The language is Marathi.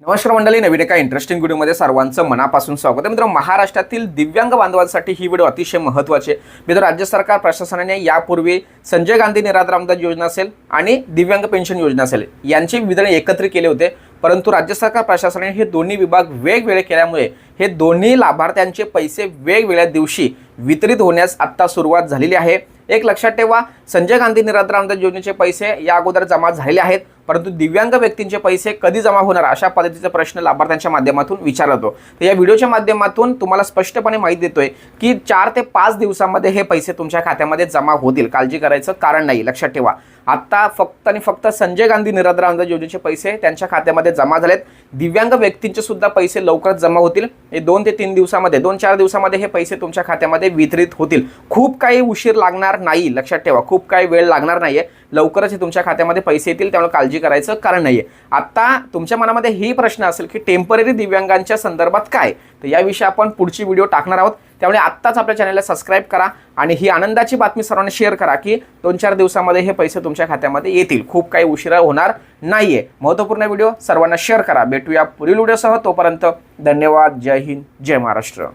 नमस्कार मंडळी, नवीन एका इंटरेस्टिंग व्हिडिओमध्ये सर्वांचं मनापासून स्वागत आहे. मित्रांनो, महाराष्ट्रातील दिव्यांग बांधवांसाठी ही व्हिडिओ अतिशय महत्त्वाची आहे. मित्रांनो, राज्य सरकार प्रशासनाने यापूर्वी संजय गांधी निराधार अनुदान योजना असेल आणि दिव्यांग पेन्शन योजना असेल यांचे वितरण एकत्रित केले होते, परंतु राज्य सरकार प्रशासनाने हे दोन्ही विभाग वेगवेगळे केल्यामुळे हे दोन्ही लाभार्थ्यांचे पैसे वेगवेगळ्या दिवशी वितरित होण्यास आता सुरुवात झालेली आहे. एक लक्षात ठेवा, संजय गांधी निराधार अनुदान योजनेचे पैसे या अगोदर जमा झालेले आहेत, परंतु दिव्यांग व्यक्तींचे पैसे कधी जमा होणार अशा पद्धतीचा प्रश्न लाभार्थ्यांच्या माध्यमातून विचारला जातो. तर या व्हिडिओच्या माध्यमातून तुम्हाला स्पष्टपणे माहिती देतोय की 4 ते 5 दिवसांमध्ये हे पैसे तुमच्या खात्यामध्ये जमा होतील. काळजी करायचं कारण नाही. लक्षात ठेवा, आता फक्त आणि फक्त संजय गांधी निराधार अनुदान योजनेचे पैसे त्यांच्या खात्यामध्ये जमा झालेत. दिव्यांग व्यक्तींचे सुद्धा पैसे लवकरच जमा होतील. हे 2 ते 3 दिवसामध्ये 2-4 दिवसामध्ये हे पैसे तुमच्या खात्यामध्ये वितरित होतील. खूप काही उशीर लागणार नाही. लक्षात ठेवा, खूप काही वेळ लागणार नाहीये. लवकरच हे तुमच्या खात्यामध्ये पैसे येतील, त्यामुळे काळजी करायचं कारण नाहीये. आता तुमच्या मनामध्ये ही प्रश्न असेल की टेम्पररी दिव्यांगांच्या संदर्भात काय, तर याविषयी आपण पुढची व्हिडिओ टाकणार आहोत. त्यामुळे आत्ताच आपल्या चॅनलला सबस्क्राईब करा आणि ही आनंदाची बातमी सर्वांना शेअर करा की 2-4 दिवसामध्ये हे पैसे तुमच्या खात्यामध्ये येतील. खूप काही उशिरा होणार नाहीये. महत्त्वपूर्ण व्हिडिओ सर्वांना शेअर करा. भेटूया पुढील व्हिडिओसह. तोपर्यंत धन्यवाद. जय हिंद, जय महाराष्ट्र.